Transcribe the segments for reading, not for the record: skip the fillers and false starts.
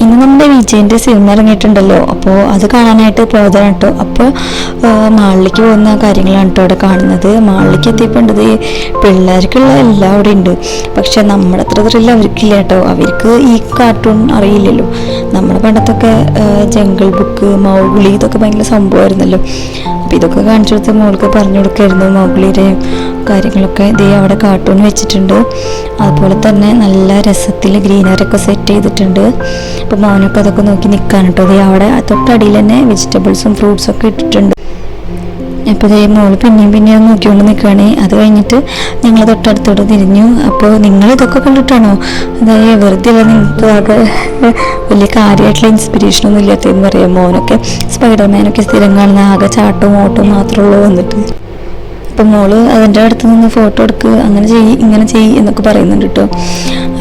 ഇന്ന് നമ്മുടെ വിജയൻ്റെ സിനിമ ഇറങ്ങിയിട്ടുണ്ടല്ലോ, അപ്പോൾ അത് കാണാനായിട്ട് പോയതാണ് കേട്ടോ. അപ്പോൾ മാളിലേക്ക് പോകുന്ന കാര്യങ്ങളാണ് കേട്ടോ അവിടെ കാണുന്നത്. മാളിലേക്ക് എത്തിയപ്പോണ്ടത് പിള്ളേർക്കുള്ള എല്ലാം അവിടെ ഉണ്ട്. പക്ഷെ നമ്മുടെ അത്ര ത്രില്ല അവർക്കില്ല കേട്ടോ. അവർക്ക് ഈ കാർട്ടൂൺ അറിയില്ലല്ലോ. നമ്മുടെ പണ്ടത്തൊക്കെ ജംഗിൾ ബുക്ക്, മൗഗ്ലി ഇതൊക്കെ ഭയങ്കര സംഭവമായിരുന്നല്ലോ. അപ്പോൾ ഇതൊക്കെ കാണിച്ചു കൊടുത്ത് മോൾക്ക് പറഞ്ഞു കൊടുക്കായിരുന്നു. മൗഗ്ലിയുടെ കാര്യങ്ങളൊക്കെ ഇതേ അവിടെ കാർട്ടൂൺ വെച്ചിട്ടുണ്ട്. അതുപോലെ തന്നെ നല്ല രസത്തിൽ ഗ്രീനറി ഒക്കെ സെറ്റ് ചെയ്തിട്ടുണ്ട്. അപ്പോൾ മോനൊക്കെ അതൊക്കെ നോക്കി നിൽക്കാൻ കേട്ടോ. അതേ അവിടെ തൊട്ടടിയിൽ തന്നെ വെജിറ്റബിൾസും ഫ്രൂട്ട്സും ഒക്കെ ഇട്ടിട്ടുണ്ട്. അപ്പോൾ ഇതേ മോള് പിന്നെയും നോക്കിക്കൊണ്ട് നിൽക്കുകയാണ്. അത് കഴിഞ്ഞിട്ട് ഞങ്ങൾ തൊട്ടടുത്തോട്ട് തിരിഞ്ഞു. അപ്പോൾ നിങ്ങൾ ഇതൊക്കെ കണ്ടിട്ടാണോ അതായത് വെറുതെ അല്ല നിങ്ങൾക്ക് ആകെ വലിയ കാര്യമായിട്ടുള്ള ഇൻസ്പിറേഷനൊന്നും ഇല്ലാത്തതെന്ന് പറയാം. മോനൊക്കെ സ്പൈഡർമാനൊക്കെ സ്ഥിരം കാണുന്ന ആകെ ചാട്ടവും ഓട്ടവും മാത്രമേ ഉള്ളൂ വന്നിട്ട്. അപ്പം മോള് അതിൻ്റെ അടുത്ത് നിന്ന് ഫോട്ടോ എടുക്കുക, അങ്ങനെ ചെയ്യ് ഇങ്ങനെ ചെയ്യ് എന്നൊക്കെ പറയുന്നുണ്ട് കേട്ടോ.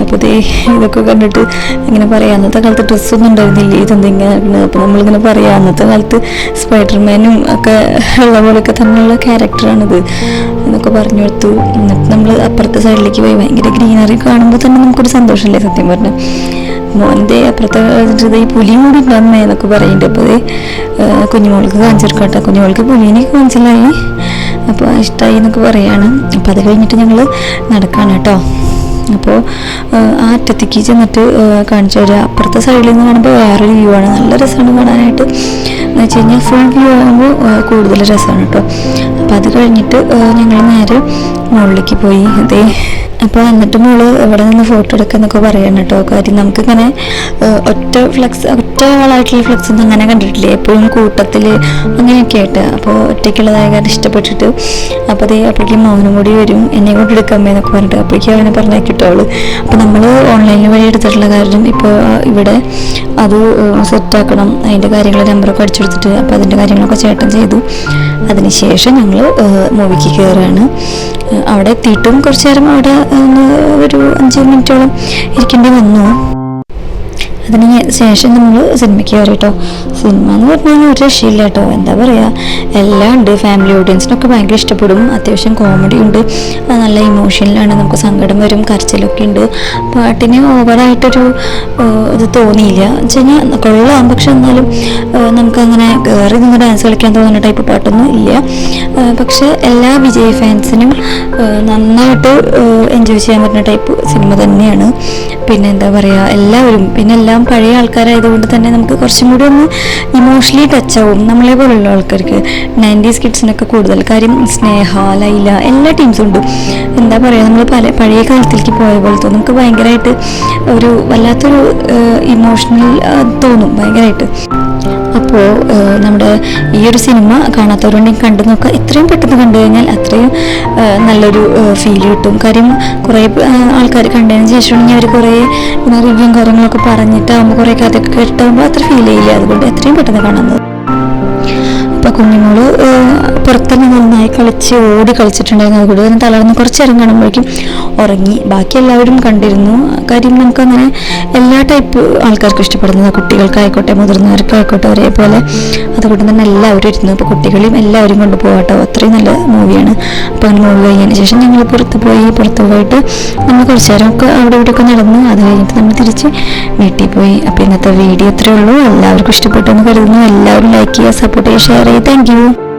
അപ്പോൾ ഇതൊക്കെ കണ്ടിട്ട് ഇങ്ങനെ പറയാം, അന്നത്തെ കാലത്ത് ഡ്രസ്സൊന്നും ഉണ്ടായിരുന്നില്ല, ഇതെന്തെങ്കിലും. അപ്പോൾ നമ്മളിങ്ങനെ പറയാം അന്നത്തെ കാലത്ത് സ്പൈഡർമാനും ഒക്കെ ഉള്ള പോലെയൊക്കെ തന്നെയുള്ള ക്യാരക്ടറാണിത് എന്നൊക്കെ പറഞ്ഞു കൊടുത്തു. എന്നിട്ട് നമ്മൾ അപ്പുറത്തെ സൈഡിലേക്ക് പോയി. ഭയങ്കര ഗ്രീനറി കാണുമ്പോൾ തന്നെ നമുക്കൊരു സന്തോഷമല്ലേ സത്യം പറഞ്ഞാൽ. മോൻ്റെ അപ്പുറത്തെ ഈ പുലിയും കൂടി ഉണ്ടാകുന്നേ എന്നൊക്കെ പറയുന്നുണ്ട്. അപ്പോൾ കുഞ്ഞുമോൾക്ക് കാണിച്ചെടുക്കട്ടെ. കുഞ്ഞുമോൾക്ക് പുലിനെയൊക്കെ മനസ്സിലായി, അപ്പോൾ ഇഷ്ടമായി എന്നൊക്കെ പറയാണ്. അപ്പോൾ അത് കഴിഞ്ഞിട്ട് ഞങ്ങൾ നടക്കാണ് കേട്ടോ. അപ്പോൾ ആ അറ്റത്തേക്ക് ചെന്നിട്ട് കാണിച്ചു തരാം. അപ്പുറത്തെ സൈഡിൽ നിന്ന് കാണുമ്പോൾ വേറൊരു വ്യൂ ആണ്, നല്ല രസമാണ് കാണാനായിട്ട്. എന്ന് വെച്ച് കഴിഞ്ഞാൽ ഫുൾ വ്യൂ ആകുമ്പോൾ കൂടുതൽ രസമാണ് കേട്ടോ. അപ്പോൾ അത് കഴിഞ്ഞിട്ട് ഞങ്ങൾ നേരെ മുകളിലേക്ക് പോയി. അപ്പോൾ എന്നിട്ട് മോള് ഇവിടെ നിന്ന് ഫോട്ടോ എടുക്കാന്നൊക്കെ പറയണം കേട്ടോ. കാര്യം നമുക്കിങ്ങനെ ഒറ്റ ആളായിട്ടുള്ള ഫ്ലെക്സ് ഒന്നും അങ്ങനെ കണ്ടിട്ടില്ലേ, എപ്പോഴും കൂട്ടത്തിൽ അങ്ങനെയൊക്കെ ആയിട്ട്. അപ്പോൾ ഒറ്റയ്ക്കുള്ളതായ കാരണം ഇഷ്ടപ്പെട്ടിട്ട് അപ്പോൾ അപ്പോഴേക്കും മോനും കൂടി വരും, എന്നെ കൊണ്ട് എടുക്കാമേ എന്നൊക്കെ പറഞ്ഞിട്ട് അപ്പോഴേക്കും അവനെ പറഞ്ഞേക്കിട്ടോ അവള്. അപ്പോൾ നമ്മൾ ഓൺലൈനിൽ വഴി എടുത്തിട്ടുള്ള കാര്യം ഇപ്പോൾ ഇവിടെ അത് സെറ്റാക്കണം, അതിൻ്റെ കാര്യങ്ങൾ നമ്പറൊക്കെ അടിച്ചെടുത്തിട്ട് അപ്പോൾ അതിൻ്റെ കാര്യങ്ങളൊക്കെ ചേട്ടൻ ചെയ്തു. അതിനുശേഷം ഞങ്ങൾ മൂവിക്ക് കയറുകയാണ്. അവിടെ എത്തിയിട്ടും കുറച്ച് നേരം അവിടെ ഒരു 5 മിനിറ്റോളം ഇരിക്കേണ്ടി വന്നു. അതിന് ശേഷം നമ്മൾ സിനിമയ്ക്ക് കയറി കേട്ടോ. സിനിമ എന്ന് പറഞ്ഞാൽ ഒരു രക്ഷയില്ല കേട്ടോ. എന്താ പറയുക, എല്ലാം ഉണ്ട്. ഫാമിലി ഓഡിയൻസിനൊക്കെ ഭയങ്കര ഇഷ്ടപ്പെടും. അത്യാവശ്യം കോമഡി ഉണ്ട്, നല്ല ഇമോഷണലാണ്, നമുക്ക് സങ്കടം വരും, കരച്ചിലൊക്കെ ഉണ്ട്. പാട്ടിന് ഓവറായിട്ടൊരു ഇത് തോന്നിയില്ല എന്ന് വെച്ച് കഴിഞ്ഞാൽ കൊള്ളാം. പക്ഷെ എന്നാലും നമുക്കങ്ങനെ കയറി നിന്ന് ഡാൻസ് കളിക്കാൻ തോന്നുന്ന ടൈപ്പ് പാട്ടൊന്നും ഇല്ല. പക്ഷെ എല്ലാ വിജയ് ഫാൻസിനും നന്നായിട്ട് എൻജോയ് ചെയ്യാൻ പറ്റുന്ന ടൈപ്പ് സിനിമ തന്നെയാണ്. പിന്നെ എന്താ പറയുക, എല്ലാവരും പിന്നെ എല്ലാം പഴയ ആൾക്കാരായതുകൊണ്ട് തന്നെ നമുക്ക് കുറച്ചും കൂടി ഒന്ന് ഇമോഷണലി ടച്ച് ആവും നമ്മളെ പോലുള്ള ആൾക്കാർക്ക്. 90s കിഡ്സിനൊക്കെ കൂടുതൽ കാര്യം. സ്നേഹ, ലൈല എല്ലാ ടീംസും ഉണ്ട്. എന്താ പറയുക, നമ്മൾ പഴയ കാലത്തിലേക്ക് പോയ പോലെ തോന്നും. നമുക്ക് ഭയങ്കരമായിട്ട് ഒരു വല്ലാത്തൊരു ഇമോഷണൽ തോന്നും ഭയങ്കരമായിട്ട്. അപ്പോൾ നമ്മുടെ ഈ ഒരു സിനിമ കാണാത്തവരുണ്ടെങ്കിൽ കണ്ടു നോക്കുക. എത്രയും പെട്ടെന്ന് കണ്ടു കഴിഞ്ഞാൽ അത്രയും നല്ലൊരു ഫീൽ കിട്ടും. കാര്യം കുറേ ആൾക്കാർ കണ്ടതിന് ശേഷമാണെങ്കിൽ അവർ കുറേ റിവ്യൂ കാര്യങ്ങളൊക്കെ പറഞ്ഞിട്ടാകുമ്പോൾ കുറേ കഥയൊക്കെ കേട്ടാകുമ്പോൾ അത്ര ഫീൽ ചെയ്യില്ല. അതുകൊണ്ട് എത്രയും പെട്ടെന്ന് കാണുന്നത്. അപ്പോൾ കുഞ്ഞുമോള് പുറത്തന്നെ നന്നായി ഓടി കളിച്ചിട്ടുണ്ടായിരുന്നു. അതുകൊണ്ട് തന്നെ തളർന്ന് കുറച്ച് നേരം കാണുമ്പോഴേക്കും ഉറങ്ങി. ബാക്കി എല്ലാവരും കണ്ടിരുന്നു. കാര്യം നമുക്കങ്ങനെ എല്ലാ ടൈപ്പ് ആൾക്കാർക്കും ഇഷ്ടപ്പെടുന്നത്, കുട്ടികൾക്കായിക്കോട്ടെ മുതിർന്നവർക്കായിക്കോട്ടെ ഒരേപോലെ. അതുകൊണ്ട് തന്നെ എല്ലാവരും ഇരുന്നു. അപ്പോൾ കുട്ടികളെയും എല്ലാവരും കൊണ്ടുപോകട്ടോ. അത്രയും നല്ല മൂവിയാണ്. അപ്പോൾ അങ്ങനെ മൂവി കഴിഞ്ഞതിന് ശേഷം ഞങ്ങൾ പുറത്ത് പോയിട്ട് നമ്മൾ കുറച്ച് നേരമൊക്കെ അവിടെ ഇവിടെയൊക്കെ നടന്നു. അത് കഴിഞ്ഞിട്ട് നമ്മൾ തിരിച്ച് വീട്ടിൽ പോയി. അപ്പോൾ ഇന്നത്തെ വീഡിയോ ഇത്രയേ ഉള്ളൂ. എല്ലാവർക്കും ഇഷ്ടപ്പെട്ടു എന്ന് കരുതുന്നു. എല്ലാവരും ലൈക്ക് ചെയ്യുക, സപ്പോർട്ട് ചെയ്യുക, ഷെയർ ചെയ്യുക. Thank you.